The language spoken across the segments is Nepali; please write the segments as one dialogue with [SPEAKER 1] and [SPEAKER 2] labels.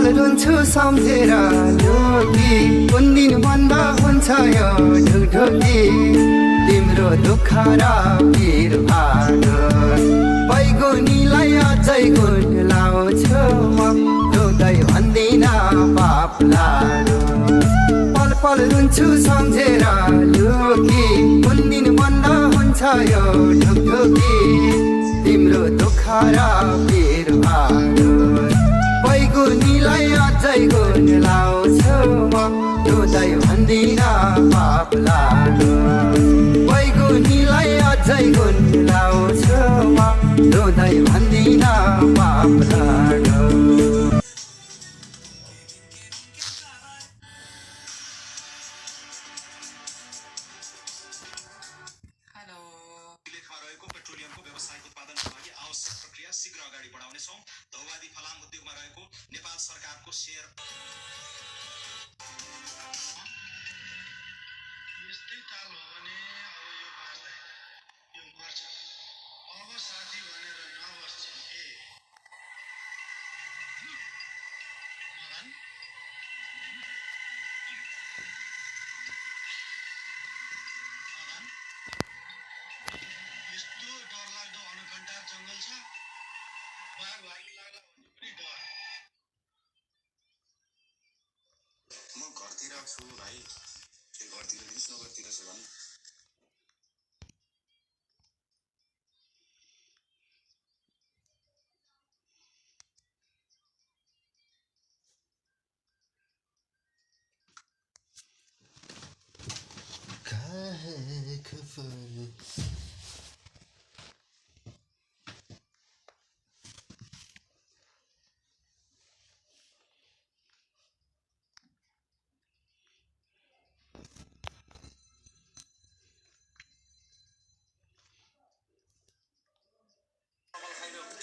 [SPEAKER 1] पल रुन्छु सम्झेर ढोकी कुन दिन भन्दा हुन्छ यो ढुकढुकी तिम्रो दुःख र पीर भाडो बैगुनीलाई अझै गुण लाउँछु म रोदै भन्दिन पाप लाडो पल पल रुन्छु सम्झेर ढोकी कुन दिन भन्दा हुन्छ यो ढुकढुकी तिम्रो दुःख र पीर भाडो बैगुनीलाई अझै गुण लाउँछु म रोदै भन्दिन पाप लाडो बैगुनीलाई अझै गुण लाउँछु म रोदै भन्दिन पाप लाडो
[SPEAKER 2] शीघ्र अगाडि बढाउनेछौँ। धौवादी फलाम उद्योगमा रहेको नेपाल सरकारको शेयर यस्तै ताल हो भने अब यो बाँच्दैन, यो मर्छ। अब साथी भनेर नबस्छन् हे मदन। यस्तो डरलाग्दो अनुकण्ठा जङ्गल छ, बाघ भालु लाग्ला भन्ने पनि डर। म घरतिर छु भाइ, के घरतिर हिँड्छ नगरतिर छु भन्।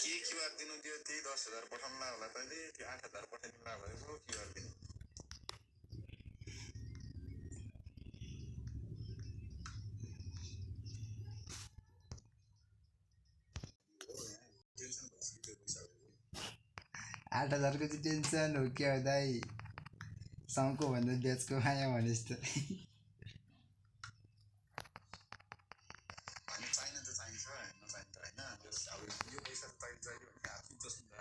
[SPEAKER 2] के क्युआर दिनु दियो त्यही 10,000 पठाउनुला होला तैँले, त्यो 8,000 पठाइदिनुला भनेको क्युआर दिनु।
[SPEAKER 1] आठ हजारको चाहिँ टेन्सन हो क्या हो दाइ, साउको भन्दा ब्याजको माया भने जस्तो।
[SPEAKER 2] चाहिन त चाहिन्छ, नचाहिन्छ होइन। अब यो पैसा चाहिन्छ भने आफै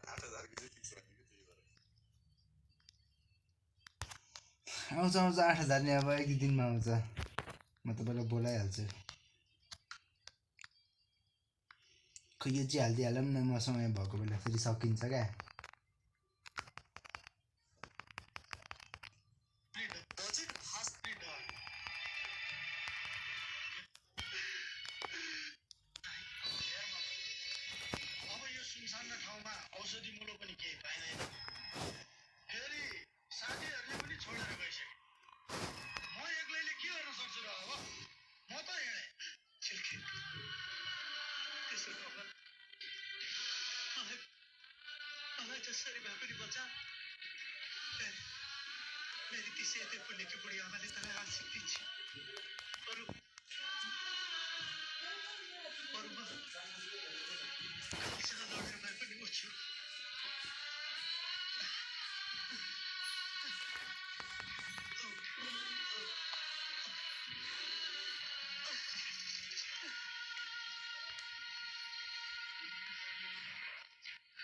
[SPEAKER 2] 8,000 चाहिँ फिक्स भनेको त्यही भएर
[SPEAKER 1] आउँछ 8,000 नि अब एक दिनमा आउँछ, म तपाईँलाई बोलाइहाल्छु। खै यो चाहिँ हालिदिइहालौँ न, म समय भएको बेला फेरि सकिन्छ क्या।
[SPEAKER 2] ठाउँमा औषधि मूल्य पनि केही पाइँदैन। फेरि साथीहरूले पनि छोडेर गइसके। म एक्लैले के गर्न सक्छु र अब? म त हिँडे छिल्के त्यसो नगर। मलाई जसरी भए पनि बचा। मेरी त्यसै पुण्यकी बुढी आमाले तँलाई आशिक दिन्छ। अरूमा कतिसँग लगेर भए पनि उठ्छु।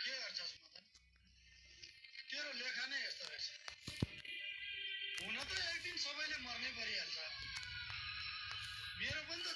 [SPEAKER 2] के गर्छस् मदन? तेरो लेखा नै यस्तो रहेछ। हुन त एक दिन सबैले मर्नै परिहाल्छ। मेरो पनि त